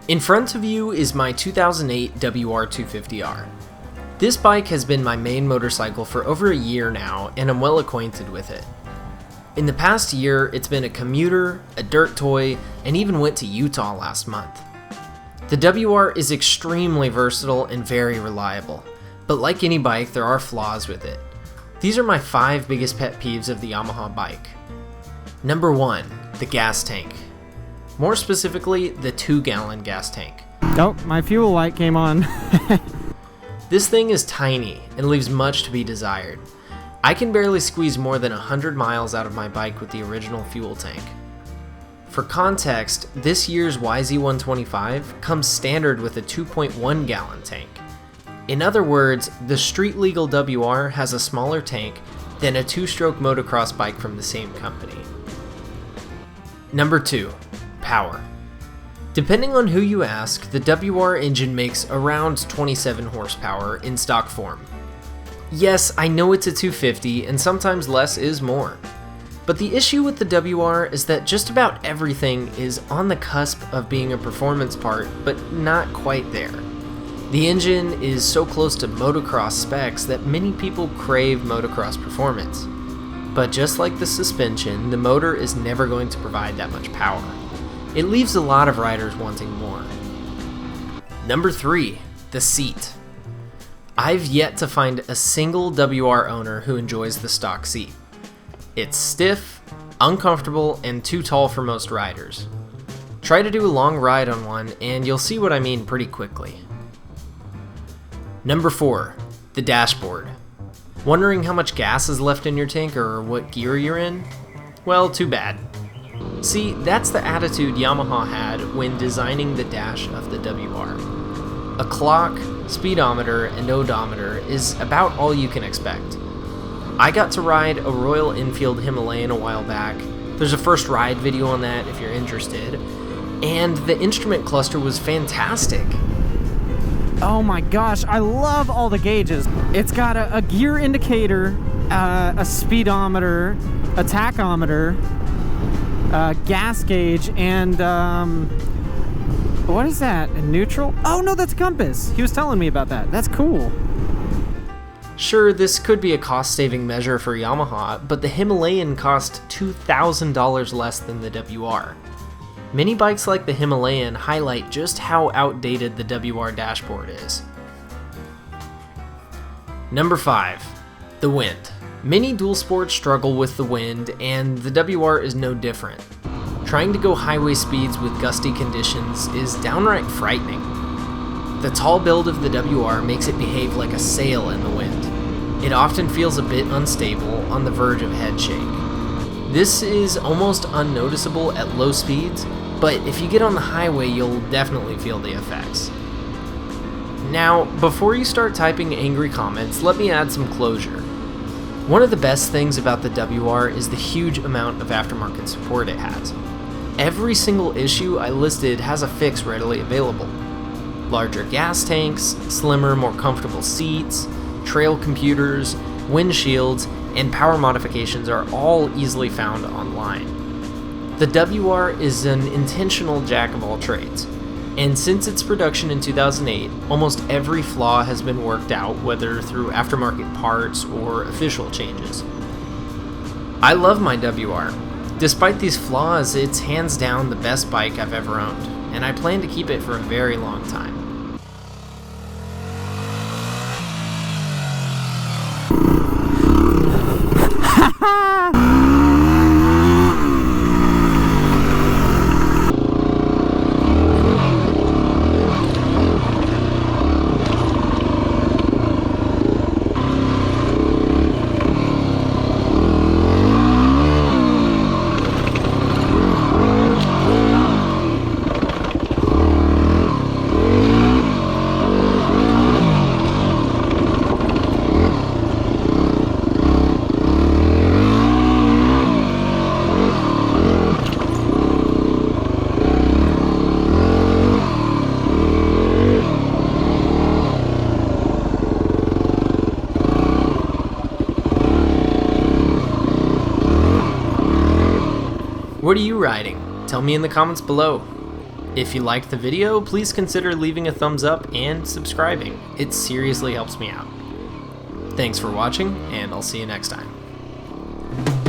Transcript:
In front of you is my 2008 WR250r. This bike has been my main motorcycle for over a year now, and I'm well acquainted with it. In the past year, it's been a commuter, a dirt toy, and even went to Utah last month. The WR is extremely versatile and very reliable, but like any bike, there are flaws with it. These are my 5 biggest pet peeves of the Yamaha bike. Number 1, the gas tank. More specifically, the 2-gallon gas tank. Oh, my fuel light came on. This thing is tiny and leaves much to be desired. I can barely squeeze more than 100 miles out of my bike with the original fuel tank. For context, this year's YZ125 comes standard with a 2.1 gallon tank. In other words, the street legal WR has a smaller tank than a 2-stroke motocross bike from the same company. Number 2. Power. Depending on who you ask, the WR engine makes around 27 horsepower in stock form. Yes, I know it's a 250 and sometimes less is more. But the issue with the WR is that just about everything is on the cusp of being a performance part, but not quite there. The engine is so close to motocross specs that many people crave motocross performance. But just like the suspension, the motor is never going to provide that much power. It leaves a lot of riders wanting more. Number 3, the seat. I've yet to find a single WR owner who enjoys the stock seat. It's stiff, uncomfortable, and too tall for most riders. Try to do a long ride on one and you'll see what I mean pretty quickly. Number 4, the dashboard. Wondering how much gas is left in your tank or what gear you're in? Well, too bad. See, that's the attitude Yamaha had when designing the dash of the WR. A clock, speedometer, and odometer is about all you can expect. I got to ride a Royal Enfield Himalayan a while back. There's a first ride video on that if you're interested. And the instrument cluster was fantastic. Oh my gosh, I love all the gauges. It's got a gear indicator, a speedometer, a tachometer, gas gauge, and what is that? A neutral? Oh no, that's a compass. He was telling me about that. That's cool. Sure, this could be a cost-saving measure for Yamaha, but the Himalayan cost $2,000 less than the WR. Many bikes like the Himalayan highlight just how outdated the WR dashboard is. Number 5, the wind. Many dual sports struggle with the wind, and the WR is no different. Trying to go highway speeds with gusty conditions is downright frightening. The tall build of the WR makes it behave like a sail in the wind. It often feels a bit unstable, on the verge of head shake. This is almost unnoticeable at low speeds, but if you get on the highway, you'll definitely feel the effects. Now, before you start typing angry comments, let me add some closure. One of the best things about the WR is the huge amount of aftermarket support it has. Every single issue I listed has a fix readily available. Larger gas tanks, slimmer, more comfortable seats, trail computers, windshields, and power modifications are all easily found online. The WR is an intentional jack of all trades, and since its production in 2008, almost every flaw has been worked out, whether through aftermarket parts or official changes. I love my WR. Despite these flaws, it's hands down the best bike I've ever owned, and I plan to keep it for a very long time. What are you riding? Tell me in the comments below. If you liked the video, please consider leaving a thumbs up and subscribing. It seriously helps me out. Thanks for watching, and I'll see you next time.